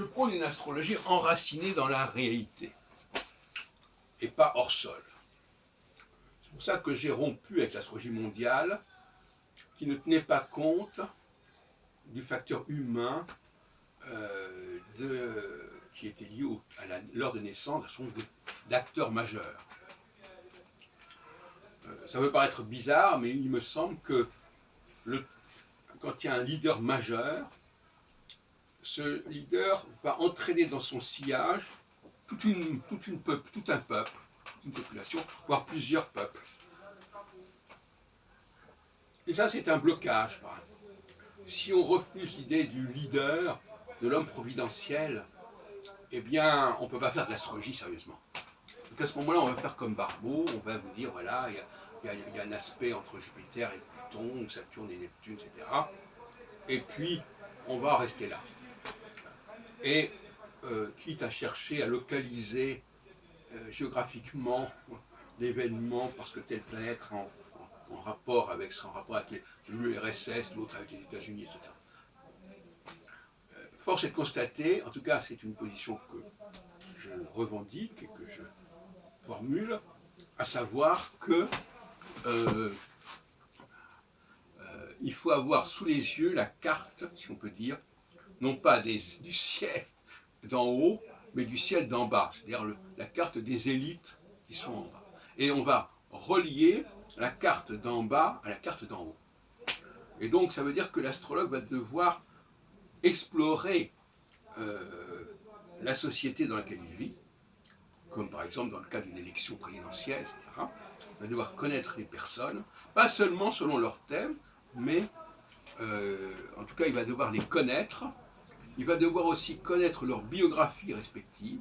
Je prône une astrologie enracinée dans la réalité et pas hors sol. C'est pour ça que j'ai rompu avec l'astrologie mondiale qui ne tenait pas compte du facteur humain qui était lié à l'heure de naissance d'acteurs majeurs. Ça peut paraître bizarre, mais il me semble que quand il y a un leader majeur, ce leader va entraîner dans son sillage tout un peuple, une population, voire plusieurs peuples. Et ça, c'est un blocage, par exemple. Si on refuse l'idée du leader, de l'homme providentiel, eh bien, on ne peut pas faire de l'astrologie sérieusement. Donc à ce moment-là, on va faire comme Barbeau, on va vous dire, voilà, il y a un aspect entre Jupiter et Pluton, Saturne et Neptune, etc. Et puis, on va rester là. Et quitte à chercher à localiser géographiquement l'événement parce que telle planète en rapport avec l'URSS, l'autre avec les États-Unis, etc. Force est de constater, en tout cas c'est une position que je revendique et que je formule, à savoir que il faut avoir sous les yeux la carte, si on peut dire, non pas du ciel d'en haut, mais du ciel d'en bas, c'est-à-dire la carte des élites qui sont en bas. Et on va relier la carte d'en bas à la carte d'en haut. Et donc ça veut dire que l'astrologue va devoir explorer la société dans laquelle il vit, comme par exemple dans le cas d'une élection présidentielle, etc. Il va devoir connaître les personnes, pas seulement selon leur thème, mais en tout cas il va devoir les connaître. Il va devoir aussi connaître leur biographie respective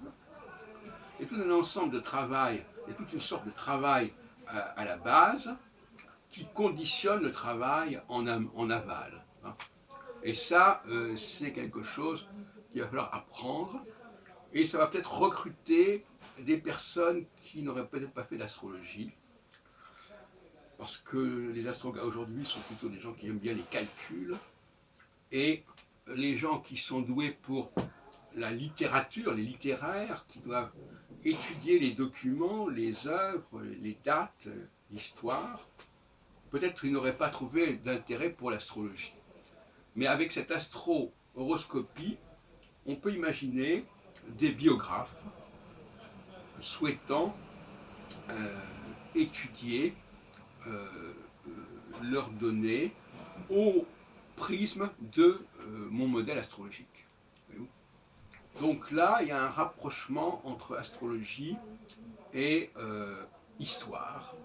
et tout un ensemble de travail, et toute une sorte de travail à la base qui conditionne le travail en aval. Et ça, c'est quelque chose qu'il va falloir apprendre et ça va peut-être recruter des personnes qui n'auraient peut-être pas fait d'astrologie parce que les astrologues aujourd'hui sont plutôt des gens qui aiment bien les calculs et les gens qui sont doués pour la littérature, les littéraires, qui doivent étudier les documents, les œuvres, les dates, l'histoire, peut-être qu'ils n'auraient pas trouvé d'intérêt pour l'astrologie. Mais avec cette astro-horoscopie, on peut imaginer des biographes souhaitant étudier leurs données au prisme de mon modèle astrologique. Donc là, il y a un rapprochement entre astrologie et histoire,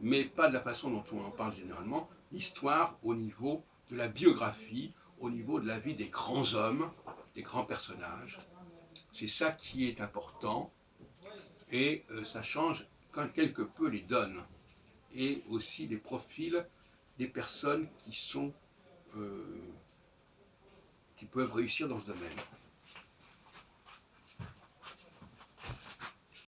mais pas de la façon dont on en parle généralement, l'histoire au niveau de la biographie, au niveau de la vie des grands hommes, des grands personnages. C'est ça qui est important, et ça change quelque peu les donnes, et aussi les profils des personnes qui peuvent réussir dans ce domaine.